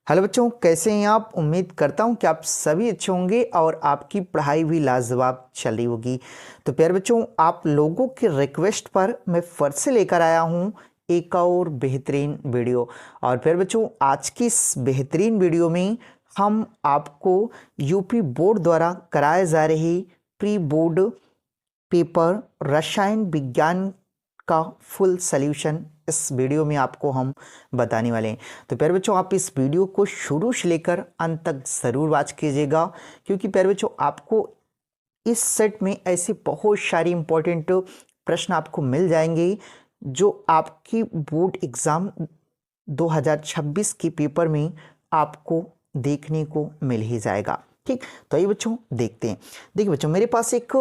Hello बच्चों, कैसे हैं आप। उम्मीद करता हूं कि आप सभी अच्छे होंगे और आपकी पढ़ाई भी लाजवाब चल रही होगी। तो प्यारे बच्चों, आप लोगों के रिक्वेस्ट पर मैं फिर से लेकर आया हूं एक और बेहतरीन वीडियो। और प्यारे बच्चों, आज की इस बेहतरीन वीडियो में हम आपको यूपी बोर्ड द्वारा कराए जा रहे प्री बोर्ड पेपर रसायन विज्ञान का फुल सॉल्यूशन इस वीडियो में आपको हम बताने वाले हैं। तो प्यारे बच्चों, आप इस वीडियो को शुरू से लेकर अंत तक ज़रूर वॉच कीजिएगा, क्योंकि प्यारे बच्चों आपको इस सेट में ऐसे बहुत सारे इंपॉर्टेंट प्रश्न आपको मिल जाएंगे जो आपकी बोर्ड एग्ज़ाम 2026 के पेपर में आपको देखने को मिल ही जाएगा। ठीक, तो ये बच्चों देखते हैं। देखिए बच्चों, मेरे पास एक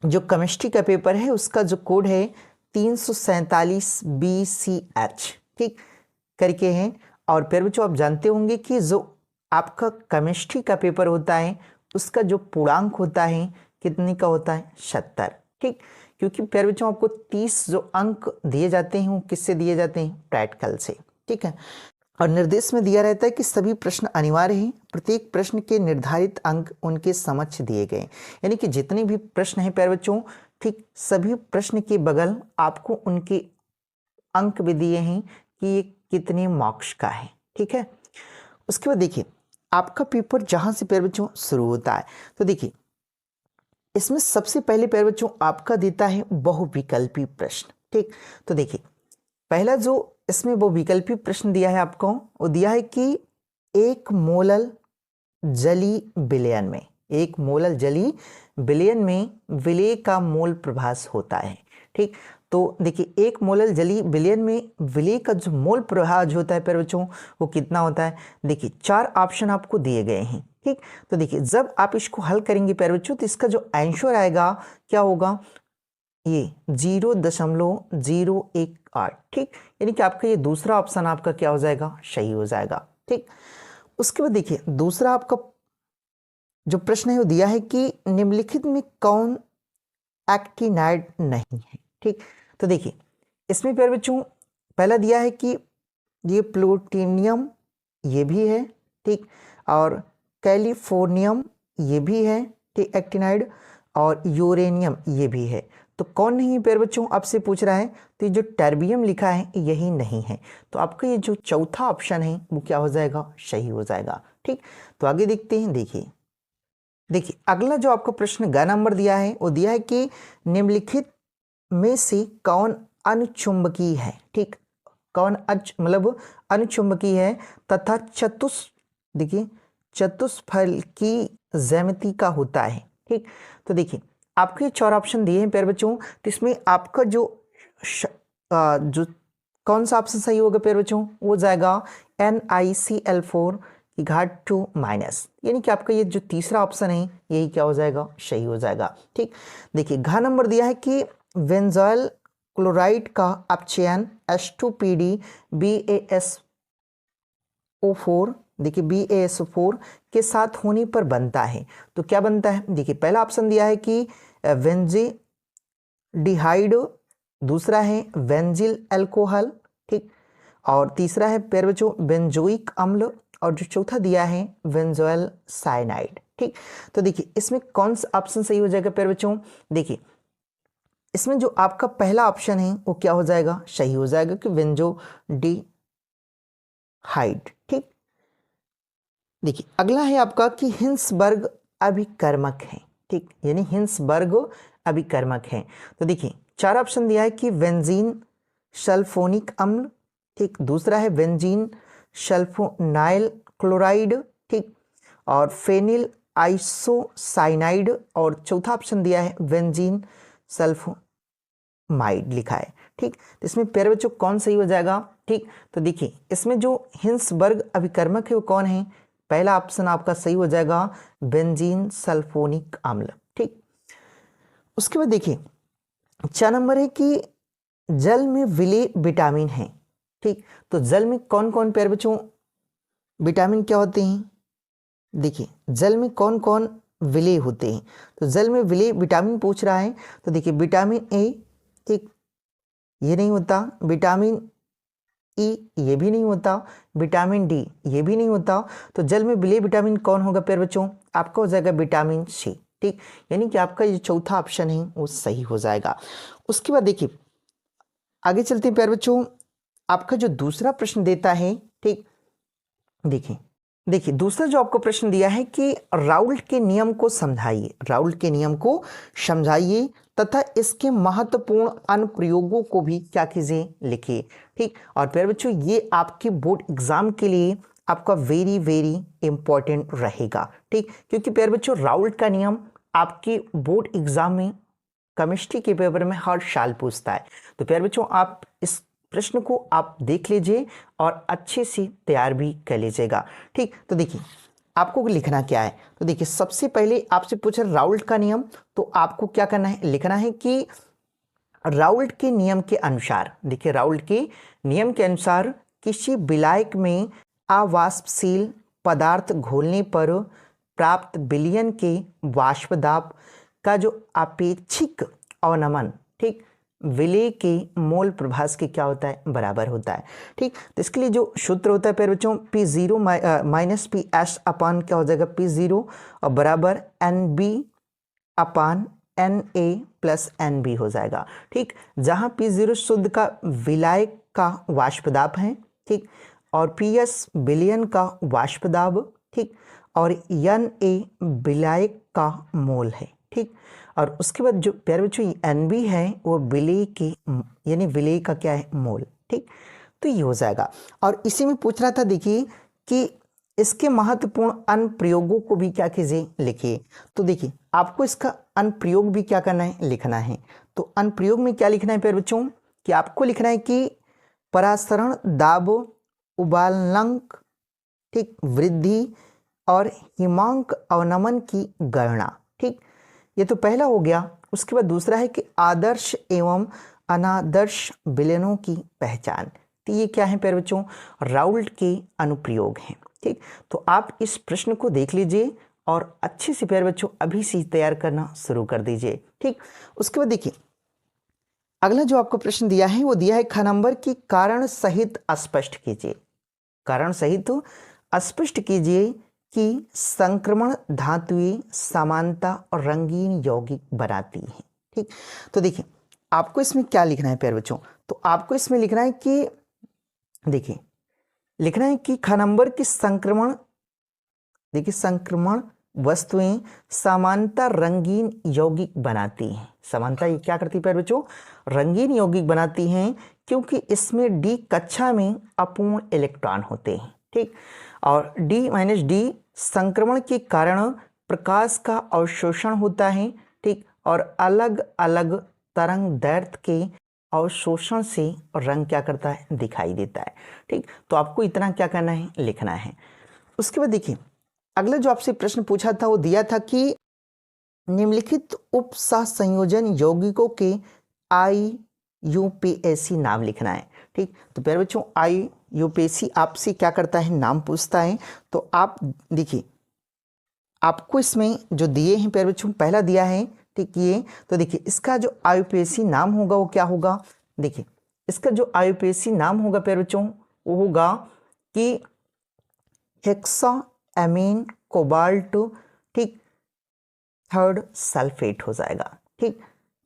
जो केमिस्ट्री का पेपर है उसका जो कोड है 347 BCH ठीक करके हैं। और फिर बच्चों आप जानते होंगे कि जो आपका केमिस्ट्री का पेपर होता है उसका जो पूर्णांक होता है कितने का होता है 70। ठीक, क्योंकि फिर बच्चों आपको 30 जो अंक दिए जाते हैं वो किससे दिए जाते हैं, प्रैक्टिकल से। ठीक है, और निर्देश में दिया रहता है कि सभी प्रश्न अनिवार्य हैं, प्रत्येक प्रश्न के निर्धारित अंक उनके समक्ष दिए गए। यानी कि जितने भी प्रश्न हैं प्यारे बच्चों, ठीक सभी प्रश्न के बगल आपको उनके अंक भी दिए हैं कि ये कितने मार्क्स का है। ठीक है, उसके बाद देखिए आपका पेपर जहां से प्यारे बच्चों शुरू होता है, तो देखिए इसमें सबसे पहले प्यारे बच्चों आपका देता है बहुविकल्पी प्रश्न। ठीक, तो देखिए पहला जो इसमें वो विकल्पी प्रश्न दिया है आपको, वो दिया है कि एक मोलल जली विलयन में, एक मोलल जली विलयन में विलेय का मोल प्रभास होता है। ठीक, तो देखिए एक मोलल जली विलयन में विलेय का जो मोल प्रभास होता है प्यारे बच्चों वो कितना होता है। देखिए 4 ऑप्शन आपको दिए गए हैं। ठीक, तो देखिए जब आप इसको हल करेंगे प्यारे बच्चों तो इसका जो आंसर आएगा क्या होगा, ये 0.018। ठीक, यानी कि आपका ये दूसरा ऑप्शन आपका क्या हो जाएगा, सही हो जाएगा। ठीक, उसके बाद देखिए दूसरा आपका जो प्रश्न है वो दिया है कि निम्नलिखित में कौन एक्टिनाइड नहीं है। ठीक, तो देखिए इसमें प्यारे बच्चों पहला दिया है कि ये प्लूटोनियम ये भी है। ठीक, और कैलिफोर्नियम ये भी है, ठीक एक्टिनाइड, और यूरेनियम ये भी है। तो कौन नहीं है प्यारे बच्चों, आपसे पूछ रहा है, तो ये जो टर्बियम लिखा है यही नहीं है। तो आपका ये जो चौथा ऑप्शन है वो क्या हो जाएगा, सही हो जाएगा। ठीक, तो आगे देखते हैं। देखिए अगला जो आपका प्रश्न ग नंबर दिया है वो दिया है कि निम्नलिखित में से कौन अनुचुंबकीय है। ठीक, कौन मतलब अनुचुंबकीय है तथा देखिए चतुष्फल की ज्यामिति का होता है। ठीक, तो देखिए आपके 4 ऑप्शन दिए हैं प्यारे बच्चों, तो इसमें आपका जो कौन सा ऑप्शन सही होगा प्यारे बच्चों, वो जाएगा NiCl4 की घात 2-, यानी कि आपका ये जो तीसरा ऑप्शन है यही क्या हो जाएगा, सही हो जाएगा। ठीक, देखिए घ नंबर दिया है कि बेंजोइल क्लोराइड का अपचयन H2PD BaSO4, देखिए BaSO4 के साथ होने पर बनता है। तो क्या बनता है, देखिए पहला ऑप्शन दिया है कि बेंजीडिहाइड, दूसरा है बेंजिल अल्कोहल, ठीक, और तीसरा है प्यारे बच्चों बेंजोइक अम्ल, और जो चौथा दिया है बेंजोइल साइनाइड। ठीक, तो देखिए इसमें कौन सा ऑप्शन सही हो जाएगा प्यारे बच्चों, देखिए इसमें जो आपका पहला ऑप्शन है वो क्या हो जाएगा, सही हो जाएगा कि बेंजोडिहाइड। ठीक, देखिए अगला है आपका कि हिंसबर्ग अभिकर्मक है। ठीक, यानी हिंसबर्ग अभिकर्मक है। तो देखिए 4 ऑप्शन दिया है कि बेंजीन सल्फोनिक अम्ल, ठीक, दूसरा है बेंजीन सल्फोनाइल क्लोराइड, ठीक, और फेनिल आइसोसाइनाइड, और चौथा ऑप्शन दिया है बेंजीन सल्फोमाइड लिखा है। ठीक, तो इसमें प्यारे बच्चों कौन सही हो जाएगा। ठीक, तो देखिए इसमें जो हिंसबर्ग अभिकर्मक है वो कौन है, पहला ऑप्शन आपका सही हो जाएगा बेंजीन सल्फोनिक अम्ल। ठीक, उसके बाद देखिए 4 नंबर है कि जल में विलेय विटामिन है। ठीक, तो जल में कौन कौन प्यारे बच्चों विटामिन क्या होते हैं, देखिए जल में कौन कौन विलेय होते हैं। तो जल में विलेय विटामिन पूछ रहा है, तो देखिए विटामिन ए, ठीक, ये नहीं होता, विटामिन ई ये भी नहीं होता, विटामिन डी ये भी नहीं होता, तो जल में विलेय विटामिन कौन होगा प्यारे बच्चों? आपका हो जाएगा विटामिन सी। ठीक, यानी कि आपका ये चौथा ऑप्शन है वो सही हो जाएगा। उसके बाद देखिए आगे चलते हैं प्यारे बच्चों, आपका जो दूसरा प्रश्न देता है, ठीक, देखिए दूसरा जो आपको प्रश्न दिया है कि राउल्ट के नियम को समझाइए, राउल्ट के नियम को समझाइए तथा इसके महत्वपूर्ण अनुप्रयोगों को भी क्या कीजिए, लिखिए। ठीक, और प्यारे बच्चों ये आपके बोर्ड एग्जाम के लिए आपका वेरी वेरी इंपॉर्टेंट रहेगा। ठीक, क्योंकि प्यारे बच्चों राउल्ट का नियम आपके बोर्ड एग्जाम में केमिस्ट्री के पेपर में हर साल पूछता है। तो प्यारे बच्चों आप इस प्रश्न को आप देख लीजिए और अच्छे से तैयार भी कर लीजिएगा। ठीक, तो देखिए आपको लिखना क्या है, तो देखिए सबसे पहले आपसे पूछा राउल्ट का नियम, तो आपको क्या करना है, लिखना है कि राउल्ट के नियम के अनुसार, देखिए राउल्ट के नियम के अनुसार किसी विलायक में अवाष्पशील पदार्थ घोलने पर प्राप्त विलयन के वाष्प दाब का जो अपेक्षिक अवनमन, ठीक, विलेय के मोल प्रभास के क्या होता है, बराबर होता है। ठीक, तो इसके लिए जो सूत्र होता है प्यारे बच्चों P0 माइनस पी एस अपान क्या हो जाएगा P0 और बराबर NB अपान Na प्लस NB हो जाएगा। ठीक, जहाँ P0 शुद्ध का विलायक का वाष्प दाब है, ठीक, और PS विलयन का वाष्प दाब, ठीक, और Na विलायक का मोल है। ठीक, और उसके बाद जो प्यारे बच्चों NB है वो विलेय के यानी विलेय का क्या है, मोल। ठीक, तो ये हो जाएगा। और इसी में पूछ रहा था देखिए कि इसके महत्वपूर्ण अनुप्रयोगों को भी क्या कीजिए, लिखिए। तो देखिए आपको इसका अनुप्रयोग भी क्या करना है, लिखना है। तो अनुप्रयोग में क्या लिखना है प्यारे बच्चों कि आपको लिखना है कि परासरण दाब उबालनांक, ठीक, वृद्धि और हिमांक अवनमन की गणना। ठीक, ये तो पहला हो गया। उसके बाद दूसरा है कि आदर्श एवं अनादर्श विलयनों की पहचान। तो ये क्या है प्यारे बच्चों, राउल्ट के अनुप्रयोग हैं। ठीक, तो आप इस प्रश्न को देख लीजिए और अच्छे से प्यारे बच्चों अभी से तैयार करना शुरू कर दीजिए। ठीक, उसके बाद देखिए अगला जो आपको प्रश्न दिया है वो दिया है ख नंबर की कारण सहित स्पष्ट कीजिए, कारण सहित स्पष्ट कीजिए कि संक्रमण धातुएं समानता और रंगीन यौगिक बनाती हैं। ठीक, तो देखिए आपको इसमें क्या लिखना है प्यारे बच्चों, तो आपको इसमें लिखना है कि देखिए लिखना है कि ख नंबर की संक्रमण, देखिए संक्रमण वस्तुएं समानता रंगीन यौगिक बनाती हैं। समानता ये क्या करती है प्यारे बच्चों, रंगीन यौगिक बनाती हैं, क्योंकि इसमें डी कक्षा में अपूर्ण इलेक्ट्रॉन होते हैं। ठीक, और डी माइनस डी संक्रमण के कारण प्रकाश का अवशोषण होता है। ठीक, और अलग अलग तरंग दैर्ध्य के अवशोषण से रंग क्या करता है, दिखाई देता है। ठीक, तो आपको इतना क्या करना है, लिखना है। उसके बाद देखिए अगला जो आपसे प्रश्न पूछा था वो दिया था कि निम्नलिखित उप सहसंयोजन यौगिकों के IUPAC नाम लिखना है। ठीक, तो प्यारे बच्चों IUPAC आपसे क्या करता है, नाम पूछता है। तो आप देखिए आपको इसमें जो दिए हैं प्यारे बच्चों, पहला दिया है, ठीक, ये तो देखिए इसका जो IUPAC नाम होगा वो क्या होगा, देखिए इसका जो IUPAC नाम होगा प्यारे बच्चों वो होगा कि हेक्सा एमीन कोबाल्ट, ठीक, थर्ड सल्फेट हो जाएगा। ठीक,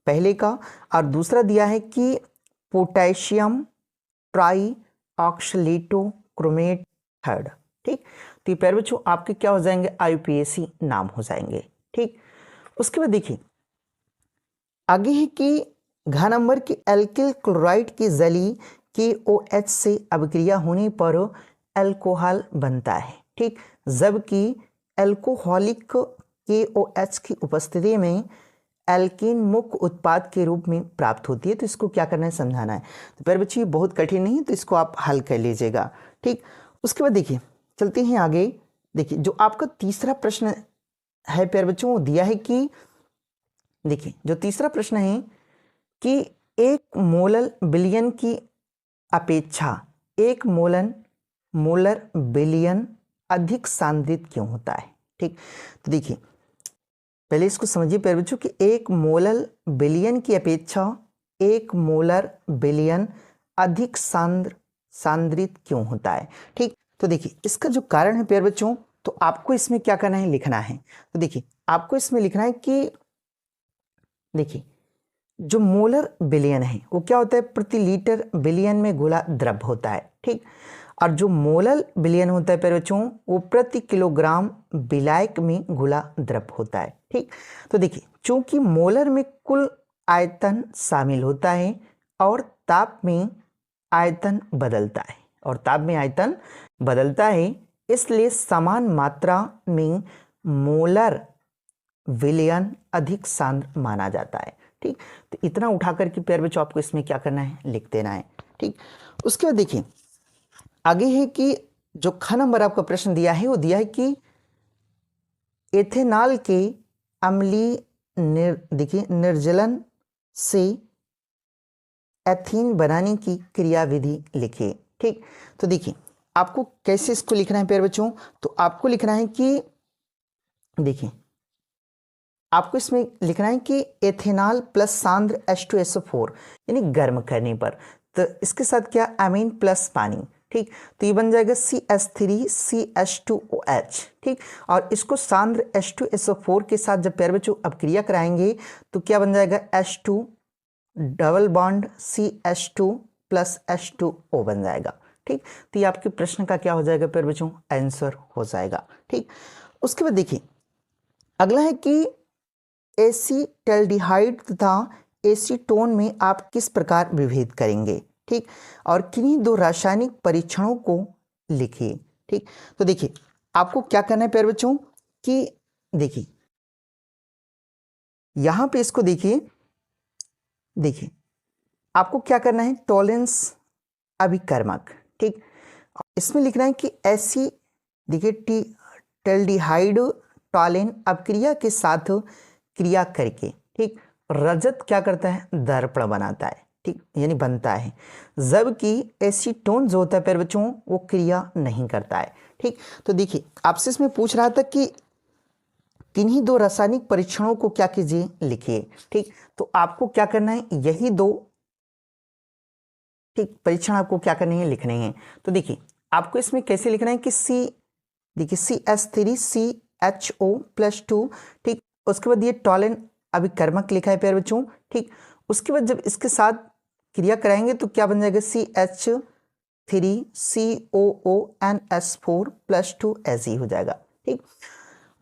पहले का। और दूसरा दिया है कि पोटेशियम ट्राई ऑक्सलेटो क्रोमेट थर्ड। ठीक, तो ये प्यारे बच्चों आपके क्या हो जाएंगे, IUPAC नाम हो जाएंगे। ठीक, उसके बाद देखिए आगे है कि घ नंबर की एल्किल क्लोराइड की जली KOH से अभिक्रिया होने पर अल्कोहल बनता है। ठीक, जबकि अल्कोहलिक KOH की उपस्थिति में एल्कीन मुख्य उत्पाद के रूप में प्राप्त होती है। तो इसको क्या करना है, समझाना है। तो प्यारे बच्चे ये बहुत कठिन नहीं है, तो इसको आप हल कर लीजिएगा। ठीक, उसके बाद देखिए चलते हैं आगे। देखिए जो आपका तीसरा प्रश्न है प्यारे बच्चों वो दिया है कि देखिए जो तीसरा प्रश्न है कि एक मोलर विलयन की अपेक्षा एक मोलर विलयन अधिक सांद्रित क्यों होता है। ठीक, तो देखिए पहले इसको समझिए प्यारे बच्चों कि एक मोलर विलयन की अपेक्षा एक मोलर विलयन अधिक सांद्रित क्यों होता है। ठीक, तो देखिए इसका जो कारण है प्यारे बच्चों, तो आपको इसमें क्या करना है, लिखना है। तो देखिए आपको इसमें लिखना है कि देखिए जो मोलर विलयन है वो क्या होता है, प्रति लीटर विलयन में घुला द्रव होता है। ठीक, और जो मोलर विलयन होता है प्यारे बच्चों वो प्रति किलोग्राम विलायक में घुला द्रव होता है। ठीक, तो देखिए चूंकि मोलर में कुल आयतन शामिल होता है और ताप में आयतन बदलता है इसलिए समान मात्रा में मोलर विलयन अधिक सांद्र माना जाता है। ठीक, तो इतना उठा करके प्यारे बच्चों आपको इसमें क्या करना है, लिख देना है। ठीक, उसके बाद देखिए आगे है कि जो ख नंबर आपका प्रश्न दिया है वो दिया है कि एथेनॉल के अम्लीय निर्जलन से एथीन बनाने की क्रियाविधि लिखिए। ठीक, तो देखिए आपको कैसे इसको लिखना है प्यारे बच्चों, तो आपको लिखना है कि देखिए आपको इसमें लिखना है कि एथेनॉल प्लस सांद्र H2SO4 यानी गर्म करने पर, तो इसके साथ क्या अमीन प्लस पानी। ठीक, तो ये बन जाएगा CH3CH2OH। ठीक, और इसको सांद्र H2SO4 के साथ जब प्यारे बच्चों अब क्रिया कराएंगे तो क्या बन जाएगा, H2 double bond CH2 plus H2O बन जाएगा। ठीक, तो ये आपके प्रश्न का क्या हो जाएगा प्यारे बच्चों, आंसर हो जाएगा। ठीक, उसके बाद देखिए अगला है कि एसीटल्डिहाइड तथा एसीटोन में आप किस प्रकार विभेद करेंगे। ठीक, और किन्हीं दो रासायनिक परीक्षणों को लिखिए। ठीक, तो देखिए आपको क्या करना है प्यारे बच्चों कि देखिए यहां पे इसको देखिए आपको क्या करना है, टॉलेंस अभिकर्मक। ठीक, इसमें लिखना है कि ऐसी देखिए टेल्डिहाइड टॉलेन अपक्रिया के साथ क्रिया करके, ठीक, रजत क्या करता है, दर्पण बनाता है। ठीक, यानी बनता है, जबकि एसीटोन जो होता है प्यारे बच्चों वो क्रिया नहीं करता है। ठीक, तो देखिए आपसे इसमें पूछ रहा था कि किन्हीं दो रासायनिक परीक्षणों को क्या कीजिए, लिखिए। ठीक, तो आपको क्या करना है, यही दो ठीक परीक्षण आपको क्या करने हैं, लिखने हैं। तो देखिए आपको इसमें कैसे लिखना है कि CH3CHO+2। ठीक, उसके बाद ये टॉलेन अभिकर्मक लिखा है प्यारे बच्चों। ठीक, उसके बाद जब इसके साथ क्रिया कराएंगे तो क्या बन जाएगा, CH3COONS4+2 ऐसे ही हो जाएगा। ठीक,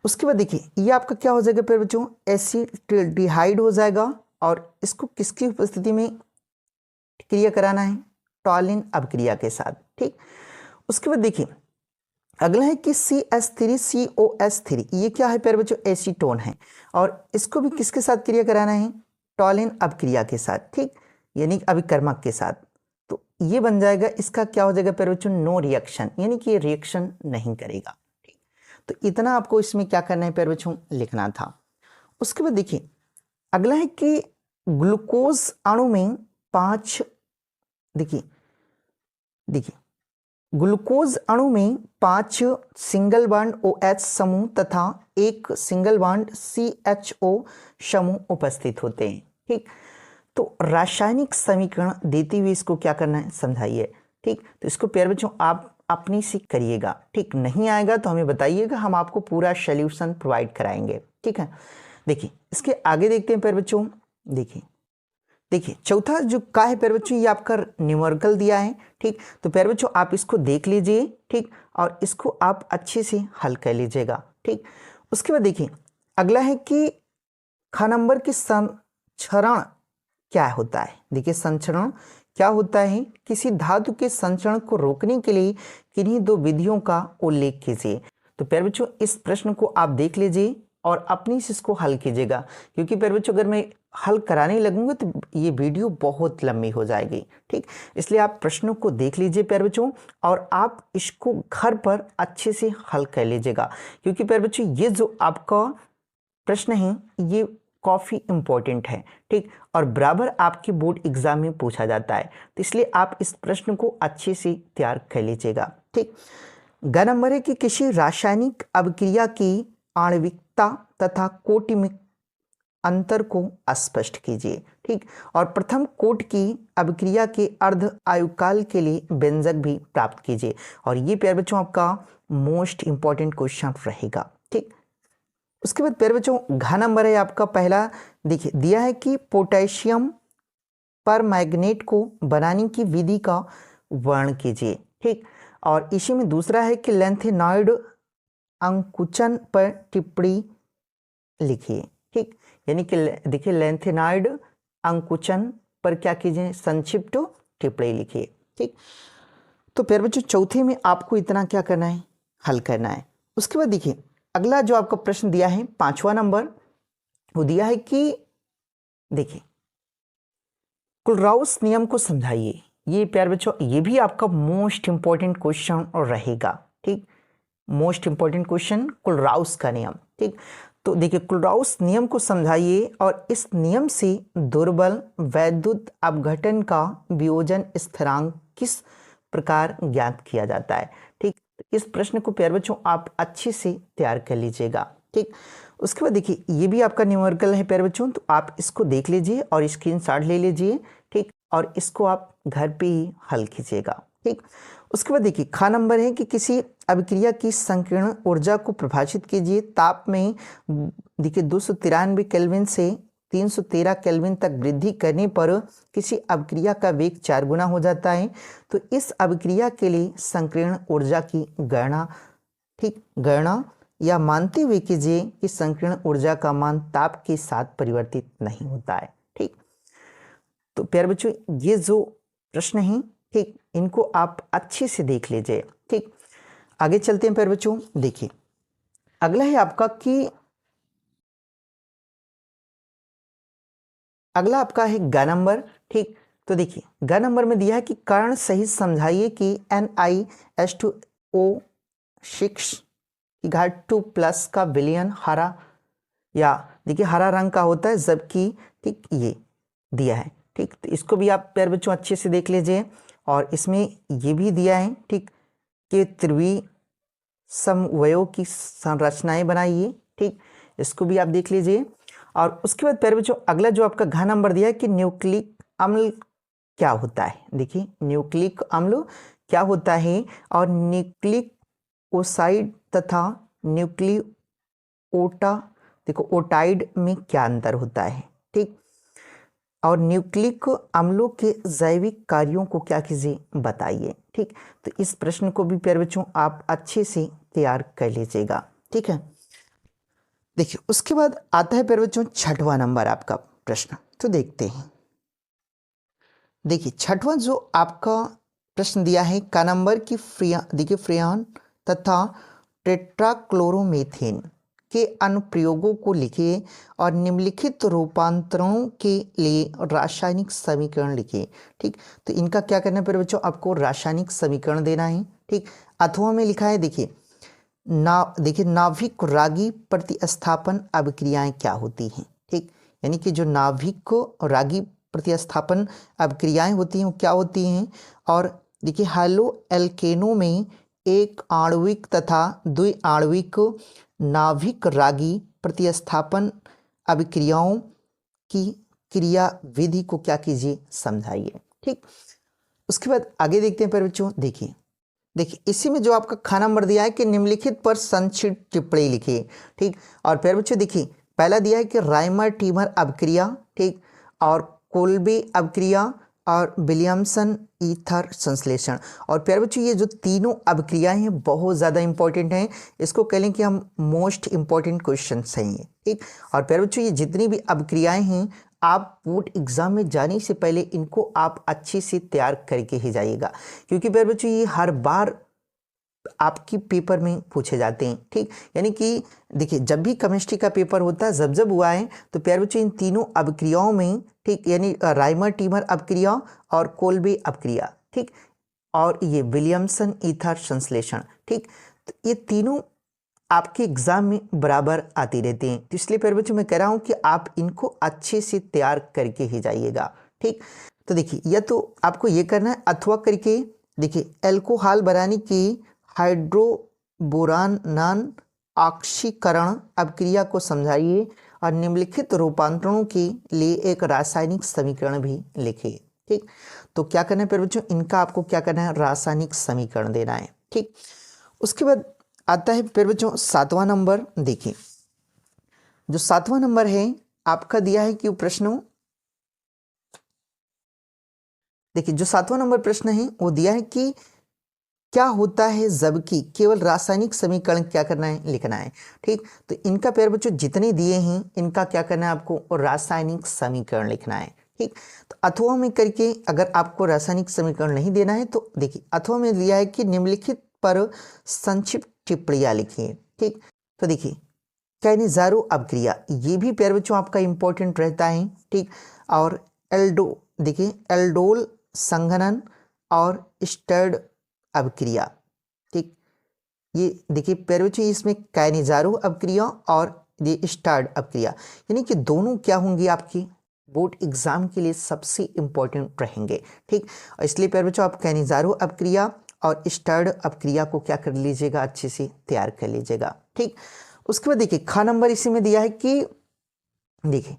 उसके बाद देखिए ये आपका क्या हो जाएगा प्यारे बच्चों, एसिटिल्डिहाइड हो जाएगा, और इसको किसकी उपस्थिति में क्रिया कराना है, टॉलिन अपक्रिया के साथ। ठीक, उसके बाद देखिए अगला है कि CH3COS3 ये क्या है प्यारे बच्चों, एसीटोन है, और इसको भी किसके साथ क्रिया कराना है, टॉलिन अपक्रिया के साथ। ठीक, यानी अभिकर्मक के साथ। तो ये बन जाएगा, इसका क्या हो जाएगा प्यारे बच्चों, नो रिएक्शन, यानी कि ये रिएक्शन नहीं करेगा। ठीक, तो इतना आपको इसमें क्या करना है प्यारे बच्चों, लिखना था। उसके बाद देखिए अगला है कि ग्लूकोज अणु में 5 ग्लूकोज अणु में 5 सिंगल बॉन्ड OH समूह तथा 1 सिंगल बॉन्ड CHO समूह उपस्थित होते हैं। ठीक, तो रासायनिक समीकरण देते हुए इसको क्या करना है, समझाइए। ठीक, तो इसको प्यारे बच्चों आप अपनी से करिएगा। ठीक, नहीं आएगा तो हमें बताइएगा, हम आपको पूरा सॉल्यूशन प्रोवाइड कराएंगे। ठीक है, देखिए इसके आगे देखते हैं प्यारे बच्चों। देखिए चौथा जो का है प्यारे बच्चों, ये आपका न्यूमेरिकल दिया है। ठीक, तो प्यारे बच्चों आप इसको देख लीजिए। ठीक, और इसको आप अच्छे से हल कर लीजिएगा। ठीक, उसके बाद देखिए अगला है कि ख नंबर की संचरण क्या होता है। देखिए संचरण क्या होता है, किसी धातु के संचरण को रोकने के लिए किन्हीं दो विधियों का उल्लेख कीजिए। तो प्यारे बच्चों इस प्रश्न को आप देख लीजिए और अपनी से इसको हल कीजिएगा, क्योंकि प्यारे बच्चों अगर मैं हल कराने लगूंगा तो ये वीडियो बहुत लंबी हो जाएगी। ठीक, इसलिए आप प्रश्नों को देख लीजिए प्यारे बच्चों, और आप इसको घर पर अच्छे से हल कर लीजिएगा, क्योंकि प्यारे बच्चों ये जो आपका प्रश्न है ये काफ़ी इम्पोर्टेंट है। ठीक, और बराबर आपके बोर्ड एग्जाम में पूछा जाता है, तो इसलिए आप इस प्रश्न को अच्छे से तैयार कर लीजिएगा। ठीक, ग नंबर है कि किसी रासायनिक अभिक्रिया की आणविकता तथा अंतर को स्पष्ट कीजिए। ठीक, और प्रथम कोट की अभिक्रिया के अर्ध आयुकाल के लिए व्यंजक भी प्राप्त कीजिए। और ये प्यारे बच्चों आपका मोस्ट इंपॉर्टेंट क्वेश्चन रहेगा। ठीक, उसके बाद प्यारे बच्चों घ नंबर है आपका पहला। देखिए दिया है कि पोटेशियम पर मैग्नेट को बनाने की विधि का वर्णन कीजिए। ठीक, और इसी में दूसरा है कि लैंथेनॉइड अंकुचन पर टिप्पणी लिखिए। ठीक, यानी कि देखिए लैंथेनॉइड अंकुचन पर क्या कीजिए, संक्षिप्त टिप्पणी लिखिए। ठीक, तो प्यारे बच्चों चौथे में आपको इतना क्या करना है, हल करना है। उसके बाद देखिए अगला जो आपका प्रश्न दिया है 5वां नंबर, वो दिया है कि देखिए कुलराउस नियम को समझाइए। ये प्यारे बच्चों ये भी आपका मोस्ट इंपॉर्टेंट क्वेश्चन रहेगा। ठीक, मोस्ट इंपॉर्टेंट क्वेश्चन कुलराउस का नियम। ठीक, तो देखिए कुलराउस नियम को समझाइए और इस नियम से दुर्बल वैद्युत अपघटन का वियोजन स्थिरांक किस प्रकार ज्ञात किया जाता है। ठीक, इस प्रश्न को प्यारे बच्चों आप अच्छे से तैयार कर लीजिएगा। ठीक, उसके बाद देखिए ये भी आपका न्यूमेरिकल है प्यारे बच्चों, तो आप इसको देख लीजिए और स्क्रीनशॉट ले लीजिए। ठीक, और इसको आप घर पे ही हल कीजिएगा। ठीक, उसके बाद देखिए ख नंबर है कि किसी अभिक्रिया की संकीर्ण ऊर्जा को परिभाषित कीजिए। ताप में देखिए 293 केल्विन से 313 केल्विन तक वृद्धि करने पर किसी अभिक्रिया का वेग 4 गुना हो जाता है। तो इस अभिक्रिया के लिए संकीर्ण ऊर्जा की गणना, ठीक, गणना या मानते हुए कीजिए कि संकीर्ण ऊर्जा का मान ताप के साथ परिवर्तित नहीं होता है। ठीक, तो प्यारे बच्चों ये जो प्रश्न है, ठीक, इनको आप अच्छे से देख लीजिए। ठीक, आगे चलते हैं प्यारे बच्चों। देखिए अगला है आपका कि अगला आपका है ग नंबर। ठीक, तो देखिए ग नंबर में दिया है कि कारण सहित समझाइए कि NiH2O6 की घात 2+ का विलयन हरा, या देखिए हरा रंग का होता है, जबकि ठीक ये दिया है। ठीक, तो इसको भी आप प्यारे बच्चों अच्छे से देख लीजिए। और इसमें ये भी दिया है, ठीक, कि त्रिवी समवयों की संरचनाएं बनाइए। ठीक, इसको भी आप देख लीजिए। और उसके बाद प्यारे बच्चों अगला जो आपका घ नंबर दिया है कि न्यूक्लिक अम्ल क्या होता है। देखिए न्यूक्लिक अम्ल क्या होता है और न्यूक्लिक ओसाइड तथा न्यूक्लियोटा, देखो ओटाइड में क्या अंतर होता है। ठीक, और न्यूक्लिक अम्लों के जैविक कार्यों को क्या कीजिए, बताइए। ठीक, तो इस प्रश्न को भी प्यारे बच्चों आप अच्छे से तैयार कर लीजिएगा। ठीक है, देखिए उसके बाद आता है प्यारे बच्चों 6वां नंबर आपका प्रश्न। तो देखते हैं, देखिए 6वां जो आपका प्रश्न दिया है का नंबर की देखिए फ्रेयन तथा टेट्राक्लोरोमेथेन के अनुप्रयोगों को लिखिए और निम्नलिखित रूपांतरणों के लिए रासायनिक समीकरण लिखिए। ठीक, तो इनका क्या करना है प्यारे बच्चों, आपको रासायनिक समीकरण देना है। ठीक, अथवा में लिखा है देखिए देखिए नाभिक रागी प्रतिस्थापन अभिक्रियाएं क्या होती हैं। ठीक, यानी कि जो नाभिक रागी प्रतिस्थापन अभिक्रियाएं होती हैं वो क्या होती हैं। और देखिए हैलो एल्केनो में एक आणविक तथा द्वि आणविक नाभिक रागी प्रतिस्थापन अभिक्रियाओं की क्रिया विधि को क्या कीजिए, समझाइए। ठीक, उसके बाद आगे देखते हैं प्यारे बच्चों। देखिए इसी में जो आपका ख नंबर दिया है कि निम्नलिखित पर संक्षिप्त टिप्पणी लिखिए। ठीक, और प्यारे बच्चों देखिए पहला दिया है कि राइमर टीमर अभिक्रिया, ठीक, और कोल्बे अभिक्रिया और विलियमसन ईथर संश्लेषण। और प्यारे बच्चों ये जो तीनों अभिक्रियाएं हैं बहुत ज़्यादा इंपॉर्टेंट हैं, इसको कह लें कि हम मोस्ट इंपॉर्टेंट क्वेश्चन हैं ये। ठीक, और प्यारे बच्चों ये जितनी भी अभिक्रियाएं हैं आप बोर्ड एग्जाम में जाने से पहले इनको आप अच्छे से तैयार करके ही जाइएगा, क्योंकि प्यारे बच्चों ये हर बार आपकी पेपर में पूछे जाते हैं। ठीक, यानी कि देखिए जब भी केमिस्ट्री का पेपर होता है जब हुआ है तो प्यारे बच्चों इन तीनों अभिक्रियाओं में, ठीक, यानी राइमर टीमर अभिक्रिया और कोल्बे अभिक्रिया, ठीक, और ये विलियमसन ईथर संश्लेषण, ठीक, तो ये तीनों आपके एग्जाम में बराबर आती रहती हैं। तो इसलिए प्यारे बच्चों मैं कह रहा हूँ कि आप इनको अच्छे से तैयार करके ही जाइएगा। ठीक, तो देखिए या तो आपको ये करना है अथवा करके देखिए एल्कोहल बनाने की हाइड्रोबोरान ऑक्सीकरण अभिक्रिया को समझाइए और निम्नलिखित रूपांतरणों के लिए एक रासायनिक समीकरण भी लिखिए। ठीक, तो क्या करना है फिर बच्चों, इनका आपको क्या करना है, रासायनिक समीकरण देना है। ठीक, उसके बाद आता है फिर बच्चों 7वां नंबर। देखिए जो 7वां नंबर है आपका दिया है कि प्रश्न, देखिए जो 7वां नंबर प्रश्न है वो दिया है कि क्या होता है जबकि केवल रासायनिक समीकरण क्या करना है, लिखना है। ठीक, तो इनका प्यारे बच्चों जितने दिए हैं इनका क्या करना है आपको, और रासायनिक समीकरण लिखना है। ठीक, तो अथवा में करके अगर आपको रासायनिक समीकरण नहीं देना है तो देखिए अथवा में दिया है कि निम्नलिखित पर संक्षिप्त टिप्पणियां लिखिए। ठीक, तो देखिए कैनिज़ारो अपक्रिया, ये भी प्यारे बच्चों आपका इंपॉर्टेंट रहता है। ठीक, और देखिए एल्डोल संघनन और स्टर्ड अपक्रिया। ठीक, ये देखिए प्यारे बच्चों इसमें कैनिज़ारो अपक्रिया और ये स्टर्ड अपक्रिया, यानी कि दोनों क्या होंगी आपकी बोर्ड एग्जाम के लिए सबसे इंपॉर्टेंट रहेंगे। ठीक, इसलिए प्यारे बच्चों आप कैनिज़ारो अपक्रिया और स्टर्ड अपक्रिया को क्या कर लीजिएगा, अच्छे से तैयार कर लीजिएगा। ठीक, उसके बाद देखिए ख नंबर इसी में दिया है कि, देखिए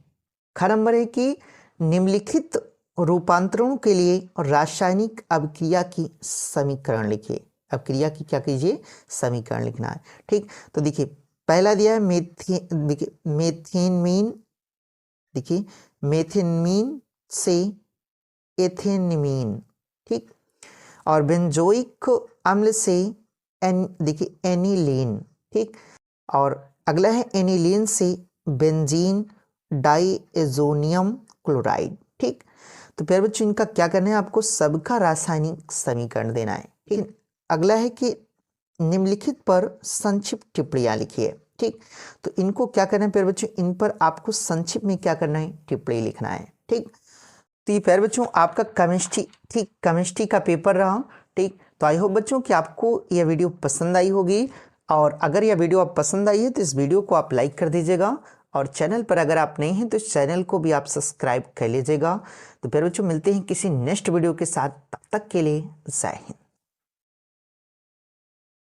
ख नंबर है कि निम्नलिखित रूपांतरणों के लिए रासायनिक अभिक्रिया की समीकरण लिखिए। अभिक्रिया की क्या कीजिए, समीकरण लिखना है। ठीक, तो देखिए पहला दिया है मेथेनमीन, देखिए मेथेनमीन से एथेनमीन। ठीक, और बेंजोइक अम्ल से देखिए एनिलीन। ठीक, और अगला है एनिलीन से बेंजीन डाइएजोनियम क्लोराइड। ठीक, तो प्यारे बच्चों इनका क्या करना है, आपको सबका रासायनिक समीकरण देना है। ठीक, अगला है कि निम्नलिखित पर संक्षिप्त टिप्पणियां लिखिए। ठीक, तो इनको क्या करना है प्यारे बच्चों, इन पर आपको संक्षिप्त में क्या करना है, टिप्पणी लिखना है। ठीक, तो ये प्यारे बच्चों आपका केमिस्ट्री, ठीक केमिस्ट्री का पेपर रहा। ठीक, तो आई होप बच्चों कि आपको यह वीडियो पसंद आई होगी, और अगर यह वीडियो आप पसंद आई है तो इस वीडियो को आप लाइक कर दीजिएगा, और चैनल पर अगर आप नए हैं तो इस चैनल को भी आप सब्सक्राइब कर लीजिएगा। तो प्यारे बच्चों मिलते हैं किसी नेक्स्ट वीडियो के साथ, तब तक के लिए जय हिंद।